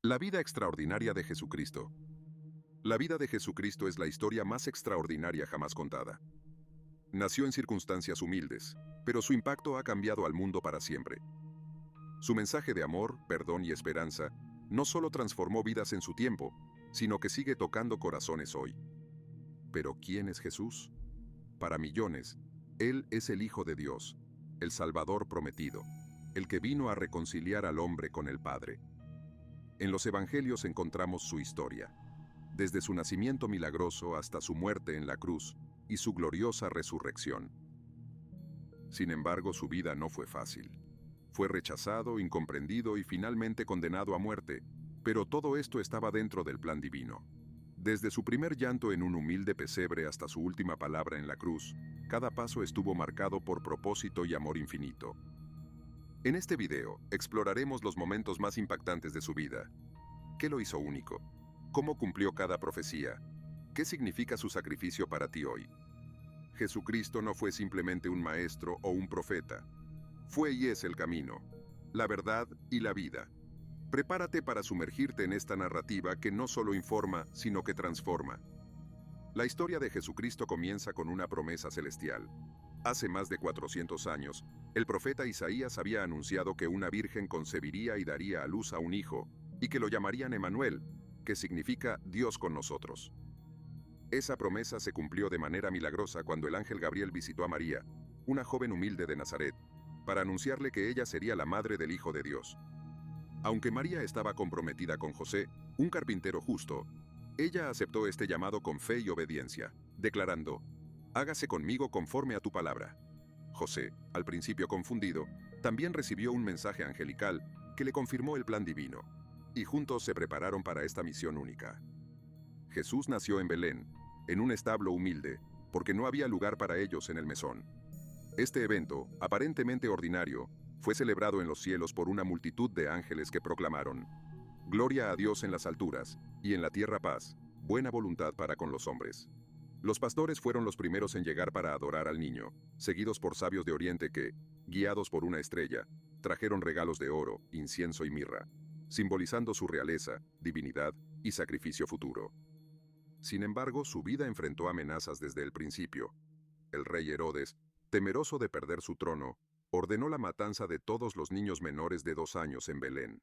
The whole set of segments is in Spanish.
La vida extraordinaria de Jesucristo. La vida de Jesucristo es la historia más extraordinaria jamás contada. Nació en circunstancias humildes, pero su impacto ha cambiado al mundo para siempre. Su mensaje de amor, perdón y esperanza no solo transformó vidas en su tiempo, sino que sigue tocando corazones hoy. ¿Pero quién es Jesús? Para millones, Él es el Hijo de Dios, el Salvador prometido, el que vino a reconciliar al hombre con el Padre. En los Evangelios encontramos su historia, desde su nacimiento milagroso hasta su muerte en la cruz y su gloriosa resurrección. Sin embargo, su vida no fue fácil. Fue rechazado, incomprendido y finalmente condenado a muerte, pero todo esto estaba dentro del plan divino. Desde su primer llanto en un humilde pesebre hasta su última palabra en la cruz, cada paso estuvo marcado por propósito y amor infinito. En este video, exploraremos los momentos más impactantes de su vida. ¿Qué lo hizo único? ¿Cómo cumplió cada profecía? ¿Qué significa su sacrificio para ti hoy? Jesucristo no fue simplemente un maestro o un profeta. Fue y es el camino, la verdad y la vida. Prepárate para sumergirte en esta narrativa que no solo informa, sino que transforma. La historia de Jesucristo comienza con una promesa celestial. Hace más de 400 años, el profeta Isaías había anunciado que una virgen concebiría y daría a luz a un hijo, y que lo llamarían Emanuel, que significa Dios con nosotros. Esa promesa se cumplió de manera milagrosa cuando el ángel Gabriel visitó a María, una joven humilde de Nazaret, para anunciarle que ella sería la madre del Hijo de Dios. Aunque María estaba comprometida con José, un carpintero justo, ella aceptó este llamado con fe y obediencia, declarando: «Hágase conmigo conforme a tu palabra». José, al principio confundido, también recibió un mensaje angelical que le confirmó el plan divino, y juntos se prepararon para esta misión única. Jesús nació en Belén, en un establo humilde, porque no había lugar para ellos en el mesón. Este evento, aparentemente ordinario, fue celebrado en los cielos por una multitud de ángeles que proclamaron: «Gloria a Dios en las alturas, y en la tierra paz, buena voluntad para con los hombres». Los pastores fueron los primeros en llegar para adorar al niño, seguidos por sabios de Oriente que, guiados por una estrella, trajeron regalos de oro, incienso y mirra, simbolizando su realeza, divinidad y sacrificio futuro. Sin embargo, su vida enfrentó amenazas desde el principio. El rey Herodes, temeroso de perder su trono, ordenó la matanza de todos los niños menores de 2 años en Belén.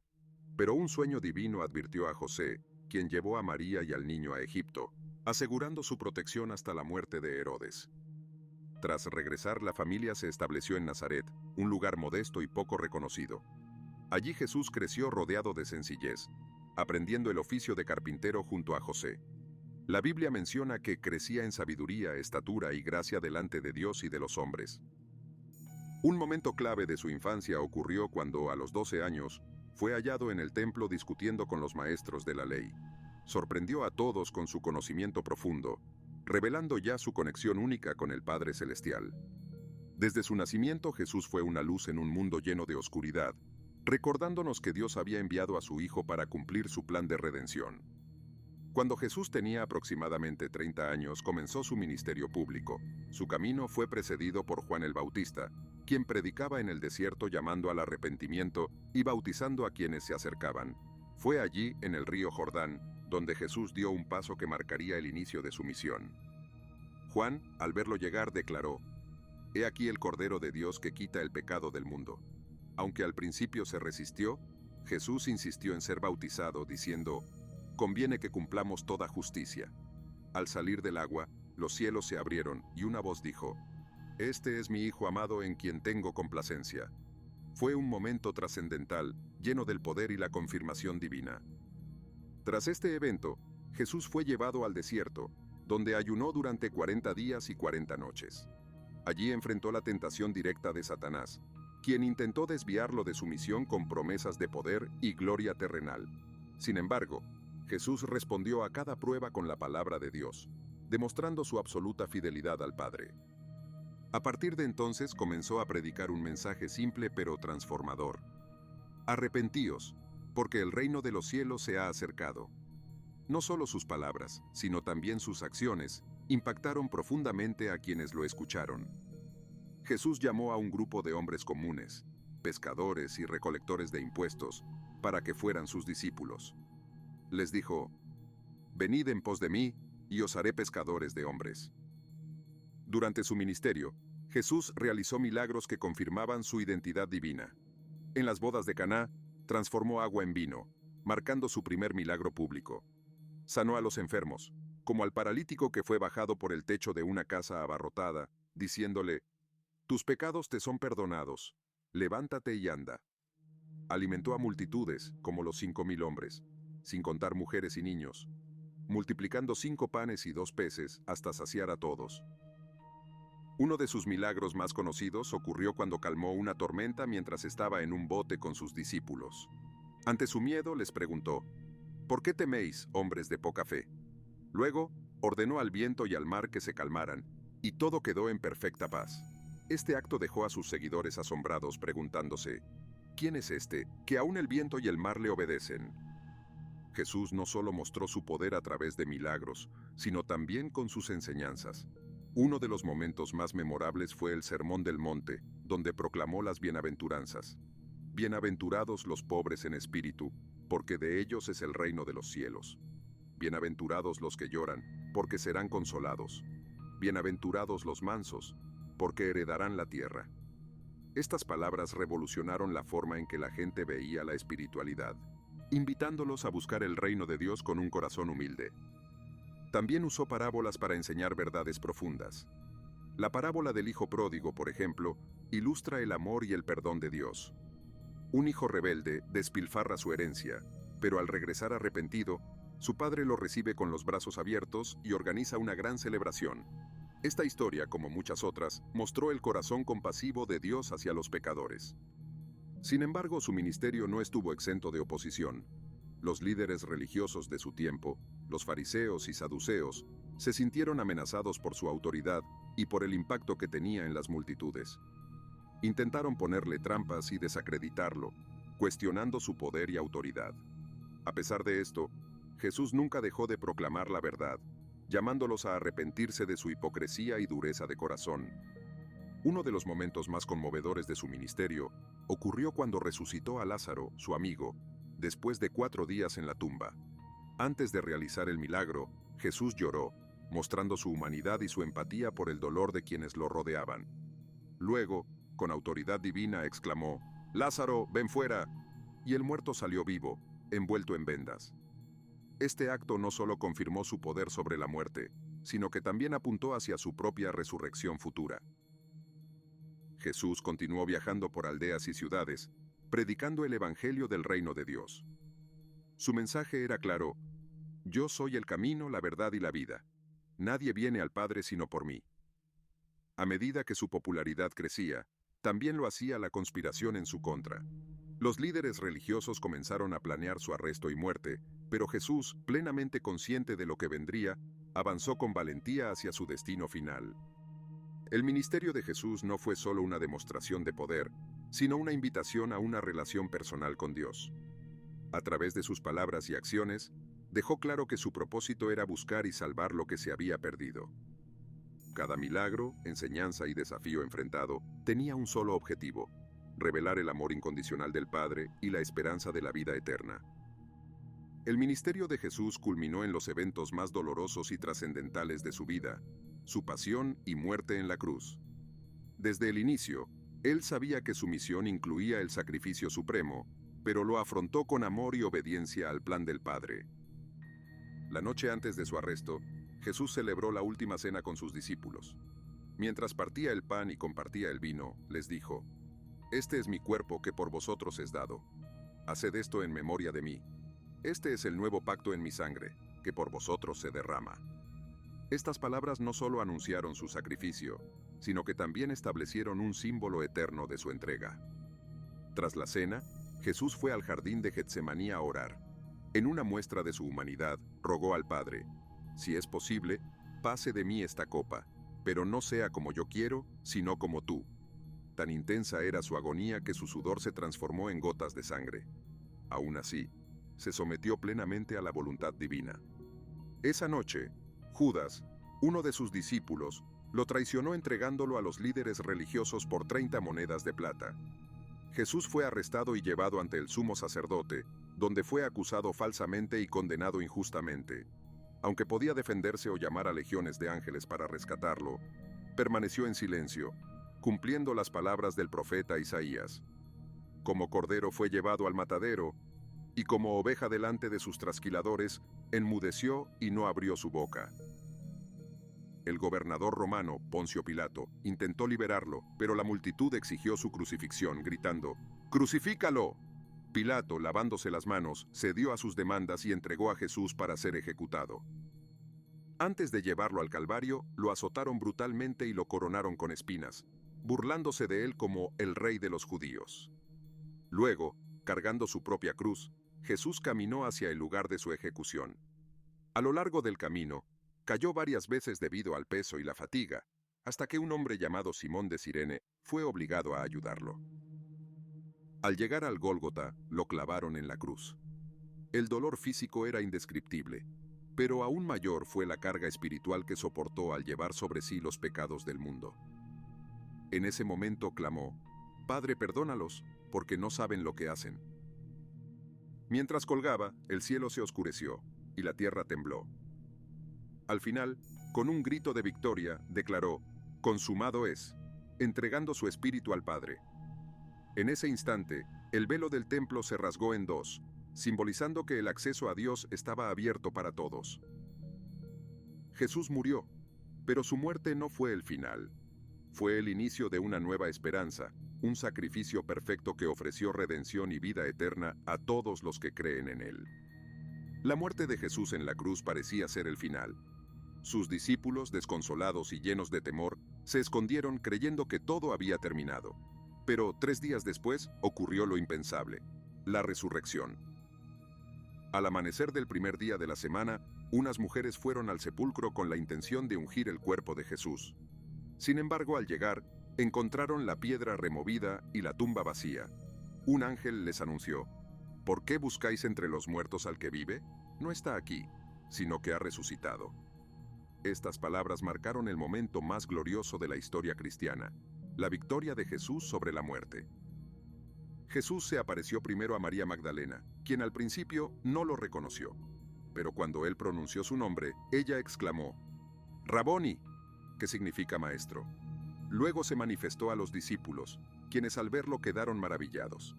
Pero un sueño divino advirtió a José, quien llevó a María y al niño a Egipto, asegurando su protección hasta la muerte de Herodes. Tras regresar, la familia se estableció en Nazaret, un lugar modesto y poco reconocido. Allí Jesús creció rodeado de sencillez, aprendiendo el oficio de carpintero junto a José. La Biblia menciona que crecía en sabiduría, estatura y gracia delante de Dios y de los hombres. Un momento clave de su infancia ocurrió cuando, a los 12 años, fue hallado en el templo discutiendo con los maestros de la ley. Sorprendió a todos con su conocimiento profundo, revelando ya su conexión única con el Padre Celestial. Desde su nacimiento, Jesús fue una luz en un mundo lleno de oscuridad, recordándonos que Dios había enviado a su Hijo para cumplir su plan de redención. Cuando Jesús tenía aproximadamente 30 años, comenzó su ministerio público. Su camino fue precedido por Juan el Bautista, quien predicaba en el desierto llamando al arrepentimiento y bautizando a quienes se acercaban. Fue allí, en el río Jordán, donde Jesús dio un paso que marcaría el inicio de su misión. Juan, al verlo llegar, declaró: «He aquí el Cordero de Dios que quita el pecado del mundo». Aunque al principio se resistió, Jesús insistió en ser bautizado, diciendo: «Conviene que cumplamos toda justicia». Al salir del agua, los cielos se abrieron y una voz dijo: «Este es mi Hijo amado en quien tengo complacencia». Fue un momento trascendental, lleno del poder y la confirmación divina. Tras este evento, Jesús fue llevado al desierto, donde ayunó durante 40 días y 40 noches. Allí enfrentó la tentación directa de Satanás, quien intentó desviarlo de su misión con promesas de poder y gloria terrenal. Sin embargo, Jesús respondió a cada prueba con la palabra de Dios, demostrando su absoluta fidelidad al Padre. A partir de entonces comenzó a predicar un mensaje simple pero transformador: «Arrepentíos, porque el reino de los cielos se ha acercado». No solo sus palabras, sino también sus acciones, impactaron profundamente a quienes lo escucharon. Jesús llamó a un grupo de hombres comunes, pescadores y recolectores de impuestos, para que fueran sus discípulos. Les dijo: «Venid en pos de mí, y os haré pescadores de hombres». Durante su ministerio, Jesús realizó milagros que confirmaban su identidad divina. En las bodas de Caná, transformó agua en vino, marcando su primer milagro público. Sanó a los enfermos, como al paralítico que fue bajado por el techo de una casa abarrotada, diciéndole: «Tus pecados te son perdonados, levántate y anda». Alimentó a multitudes, como los 5,000 hombres, sin contar mujeres y niños, multiplicando 5 panes y 2 peces hasta saciar a todos. Uno de sus milagros más conocidos ocurrió cuando calmó una tormenta mientras estaba en un bote con sus discípulos. Ante su miedo les preguntó: «¿Por qué teméis, hombres de poca fe?». Luego, ordenó al viento y al mar que se calmaran, y todo quedó en perfecta paz. Este acto dejó a sus seguidores asombrados, preguntándose: «¿Quién es este, que aún el viento y el mar le obedecen?». Jesús no solo mostró su poder a través de milagros, sino también con sus enseñanzas. Uno de los momentos más memorables fue el Sermón del Monte, donde proclamó las bienaventuranzas. «Bienaventurados los pobres en espíritu, porque de ellos es el reino de los cielos. Bienaventurados los que lloran, porque serán consolados. Bienaventurados los mansos, porque heredarán la tierra». Estas palabras revolucionaron la forma en que la gente veía la espiritualidad, invitándolos a buscar el reino de Dios con un corazón humilde. También usó parábolas para enseñar verdades profundas. La parábola del hijo pródigo, por ejemplo, ilustra el amor y el perdón de Dios. Un hijo rebelde despilfarra su herencia, pero al regresar arrepentido, su padre lo recibe con los brazos abiertos y organiza una gran celebración. Esta historia, como muchas otras, mostró el corazón compasivo de Dios hacia los pecadores. Sin embargo, su ministerio no estuvo exento de oposición. Los líderes religiosos de su tiempo, los fariseos y saduceos, se sintieron amenazados por su autoridad y por el impacto que tenía en las multitudes. Intentaron ponerle trampas y desacreditarlo, cuestionando su poder y autoridad. A pesar de esto, Jesús nunca dejó de proclamar la verdad, llamándolos a arrepentirse de su hipocresía y dureza de corazón. Uno de los momentos más conmovedores de su ministerio ocurrió cuando resucitó a Lázaro, su amigo, después de 4 días en la tumba. Antes de realizar el milagro, Jesús lloró, mostrando su humanidad y su empatía por el dolor de quienes lo rodeaban. Luego, con autoridad divina, exclamó: «Lázaro, ven fuera», y el muerto salió vivo, envuelto en vendas. Este acto no solo confirmó su poder sobre la muerte, sino que también apuntó hacia su propia resurrección futura. Jesús continuó viajando por aldeas y ciudades, predicando el Evangelio del reino de Dios. Su mensaje era claro: «Yo soy el camino, la verdad y la vida. Nadie viene al Padre sino por mí». A medida que su popularidad crecía, también lo hacía la conspiración en su contra. Los líderes religiosos comenzaron a planear su arresto y muerte, pero Jesús, plenamente consciente de lo que vendría, avanzó con valentía hacia su destino final. El ministerio de Jesús no fue solo una demostración de poder, sino una invitación a una relación personal con Dios. A través de sus palabras y acciones, dejó claro que su propósito era buscar y salvar lo que se había perdido. Cada milagro, enseñanza y desafío enfrentado tenía un solo objetivo: revelar el amor incondicional del Padre y la esperanza de la vida eterna. El ministerio de Jesús culminó en los eventos más dolorosos y trascendentales de su vida: su pasión y muerte en la cruz. Desde el inicio, él sabía que su misión incluía el sacrificio supremo, pero lo afrontó con amor y obediencia al plan del Padre. La noche antes de su arresto, Jesús celebró la última cena con sus discípulos. Mientras partía el pan y compartía el vino, les dijo: «Este es mi cuerpo que por vosotros es dado. Haced esto en memoria de mí. Este es el nuevo pacto en mi sangre, que por vosotros se derrama». Estas palabras no solo anunciaron su sacrificio, sino que también establecieron un símbolo eterno de su entrega. Tras la cena, Jesús fue al jardín de Getsemaní a orar. En una muestra de su humanidad, rogó al Padre: «Si es posible, pase de mí esta copa, pero no sea como yo quiero, sino como tú». Tan intensa era su agonía que su sudor se transformó en gotas de sangre. Aún así, se sometió plenamente a la voluntad divina. Esa noche, Judas, uno de sus discípulos, lo traicionó entregándolo a los líderes religiosos por 30 monedas de plata. Jesús fue arrestado y llevado ante el sumo sacerdote, donde fue acusado falsamente y condenado injustamente. Aunque podía defenderse o llamar a legiones de ángeles para rescatarlo, permaneció en silencio, cumpliendo las palabras del profeta Isaías. Como cordero fue llevado al matadero, y como oveja delante de sus trasquiladores, enmudeció y no abrió su boca. El gobernador romano, Poncio Pilato, intentó liberarlo, pero la multitud exigió su crucifixión, gritando: ¡Crucifícalo! Pilato, lavándose las manos, cedió a sus demandas y entregó a Jesús para ser ejecutado. Antes de llevarlo al Calvario, lo azotaron brutalmente y lo coronaron con espinas, burlándose de él como el rey de los judíos. Luego, cargando su propia cruz, Jesús caminó hacia el lugar de su ejecución. A lo largo del camino, cayó varias veces debido al peso y la fatiga, hasta que un hombre llamado Simón de Cirene fue obligado a ayudarlo. Al llegar al Gólgota, lo clavaron en la cruz. El dolor físico era indescriptible, pero aún mayor fue la carga espiritual que soportó al llevar sobre sí los pecados del mundo. En ese momento clamó: Padre, perdónalos, porque no saben lo que hacen. Mientras colgaba, el cielo se oscureció y la tierra tembló. Al final, con un grito de victoria, declaró: consumado es, entregando su espíritu al Padre. En ese instante, el velo del templo se rasgó en dos, simbolizando que el acceso a Dios estaba abierto para todos. Jesús murió, pero su muerte no fue el final. Fue el inicio de una nueva esperanza, un sacrificio perfecto que ofreció redención y vida eterna a todos los que creen en él. La muerte de Jesús en la cruz parecía ser el final. Sus discípulos, desconsolados y llenos de temor, se escondieron creyendo que todo había terminado. Pero 3 días después ocurrió lo impensable: la resurrección. Al amanecer del primer día de la semana, unas mujeres fueron al sepulcro con la intención de ungir el cuerpo de Jesús. Sin embargo, al llegar, encontraron la piedra removida y la tumba vacía. Un ángel les anunció: ¿por qué buscáis entre los muertos al que vive? No está aquí, sino que ha resucitado. Estas palabras marcaron el momento más glorioso de la historia cristiana: la victoria de Jesús sobre la muerte. Jesús se apareció primero a María Magdalena, quien al principio no lo reconoció. Pero cuando él pronunció su nombre, ella exclamó: Raboni, que significa maestro. Luego se manifestó a los discípulos, quienes al verlo quedaron maravillados.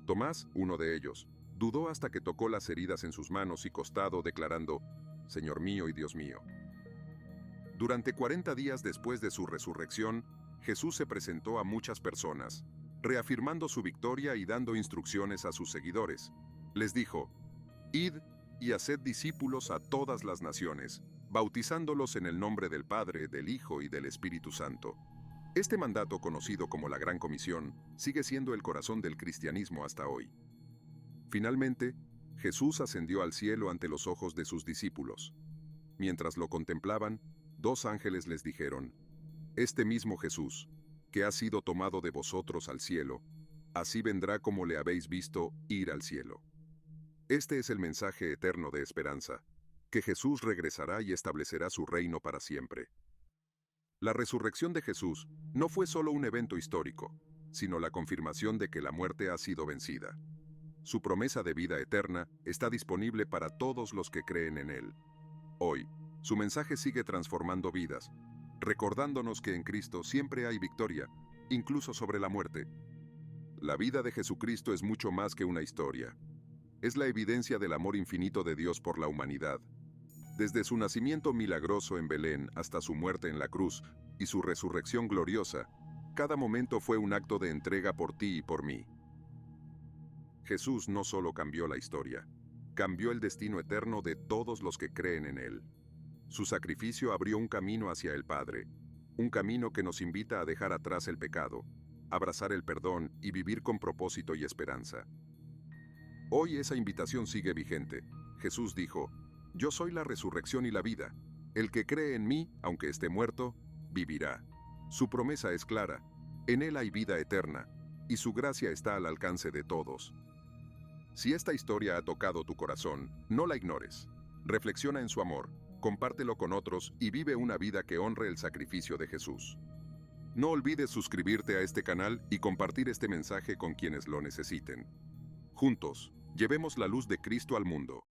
Tomás, uno de ellos, dudó hasta que tocó las heridas en sus manos y costado, declarando: Señor mío y Dios mío. Durante 40 días después de su resurrección, Jesús se presentó a muchas personas, reafirmando su victoria y dando instrucciones a sus seguidores. Les dijo: Id y haced discípulos a todas las naciones, bautizándolos en el nombre del Padre, del Hijo y del Espíritu Santo. Este mandato, conocido como la Gran Comisión, sigue siendo el corazón del cristianismo hasta hoy. Finalmente, Jesús ascendió al cielo ante los ojos de sus discípulos. Mientras lo contemplaban, 2 ángeles les dijeron: Este mismo Jesús, que ha sido tomado de vosotros al cielo, así vendrá como le habéis visto ir al cielo. Este es el mensaje eterno de esperanza, que Jesús regresará y establecerá su reino para siempre. La resurrección de Jesús no fue solo un evento histórico, sino la confirmación de que la muerte ha sido vencida. Su promesa de vida eterna está disponible para todos los que creen en él. Hoy, su mensaje sigue transformando vidas, recordándonos que en Cristo siempre hay victoria, incluso sobre la muerte. La vida de Jesucristo es mucho más que una historia. Es la evidencia del amor infinito de Dios por la humanidad. Desde su nacimiento milagroso en Belén hasta su muerte en la cruz y su resurrección gloriosa, cada momento fue un acto de entrega por ti y por mí. Jesús no solo cambió la historia, cambió el destino eterno de todos los que creen en él. Su sacrificio abrió un camino hacia el Padre, un camino que nos invita a dejar atrás el pecado, abrazar el perdón y vivir con propósito y esperanza. Hoy esa invitación sigue vigente. Jesús dijo: Yo soy la resurrección y la vida. El que cree en mí, aunque esté muerto, vivirá. Su promesa es clara: en él hay vida eterna, y su gracia está al alcance de todos. Si esta historia ha tocado tu corazón, no la ignores. Reflexiona en su amor, compártelo con otros y vive una vida que honre el sacrificio de Jesús. No olvides suscribirte a este canal y compartir este mensaje con quienes lo necesiten. Juntos, Llevemos la luz de Cristo al mundo.